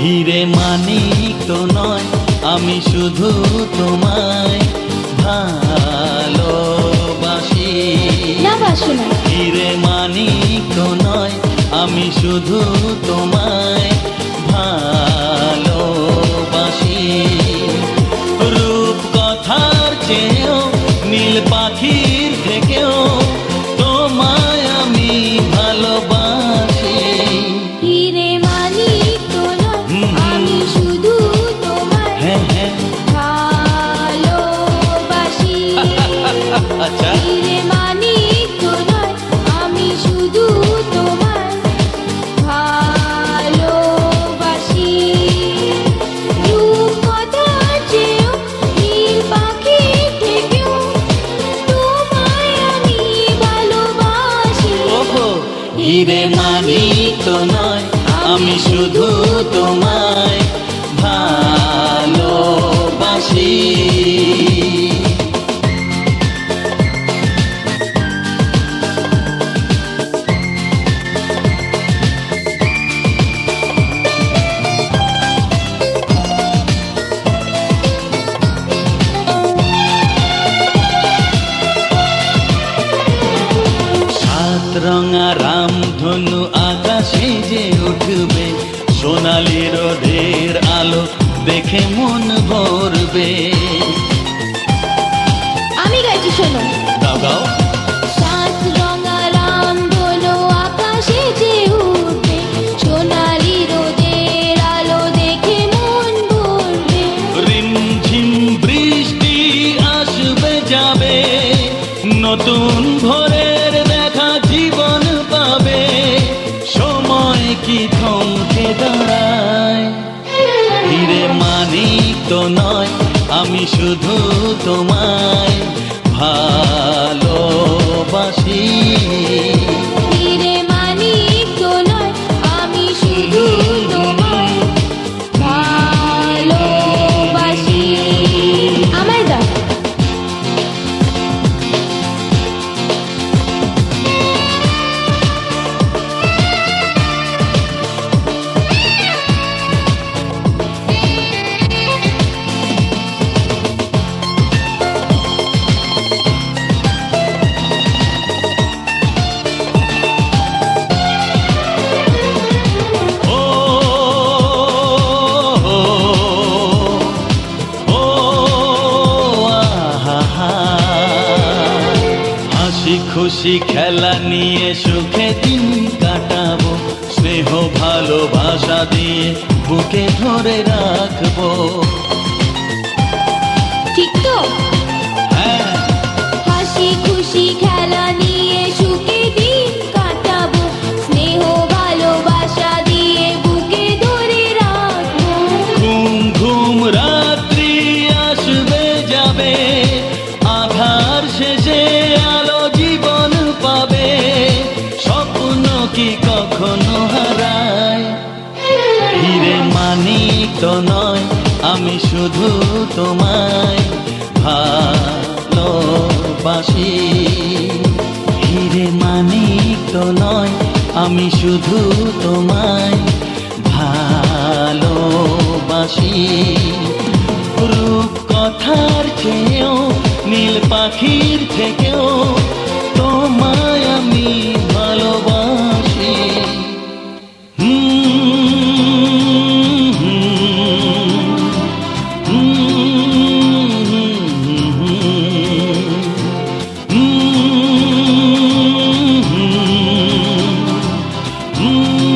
হিরে মানিক তো নয়, আমি শুধু তোমায় ভালোবাসি। না বাসো না। হিরে মানিক তো নয়, আমি শুধু তোমায় ভালোবাসি। রূপ কথার চেয়েও নীল পাখির থেকেও তোমায় আমি ভালোবাসি। হিরে মানিক তো নয়, আমি শুধু তোমায় ভালোবাসি। আচ্ছা, হিরে মানিক তো নয়, আমি শুধু তোমায় ভালোবাসি। রূপ কথার চেয়েও নীল পাখির থেকেও তোমায় আমি ভালোবাসি। ওহো, হিরে মানিক তো নয়, আমি শুধু তোমায় ভালোবাসি। রঙা রামধনু আকাশে যে উঠবে, সোনালি রোদের আলো দেখে মন ভরবে। আমি গাইছি, শোনো। গাও গাও। সাত রঙা রামধনু আকাশে যে উঠবে, সোনালি রোদের আলো দেখে মন ভরবে। রিমঝিম বৃষ্টি আসবে যাবে, নতুন ভোরের দেখা জীবন পাবে। সময় কি থমকে দাঁড়ায়? হিরে মানিক তো নয়, আমি শুধু তোমায় ভালোবাসি। হিরে মানিক তো নয়, আমি শুধু তোমায় ভালোবাসি। আমায় দাও। খুশি খেলা নিয়ে সুখে দিন কাটাবো, স্নেহ ভালোবাসা দিয়ে বুকে ধরে রাখবো। ঠিক তো? হ্যাঁ। হাসি খুশি খেলা নিয়ে সুখে দিন কাটাবো, স্নেহ ভালোবাসা দিয়ে বুকে ধরে রাখবো। ঘুম ঘুম রাত্রি আসবে যাবে, আধার শেষে আলো জীবন পাবে। স্বপ্ন কি কখনো হারায়? হিরে মানিক তো নয়, আমি শুধু তোমায় ভালোবাসি। হিরে মানিক তো নয়, আমি শুধু তোমায় ভালোবাসি। রূপ কথার চেয়েও নীল পাখির থেকেও তোমায় আমি ভালোবাসি। Mm-hmm.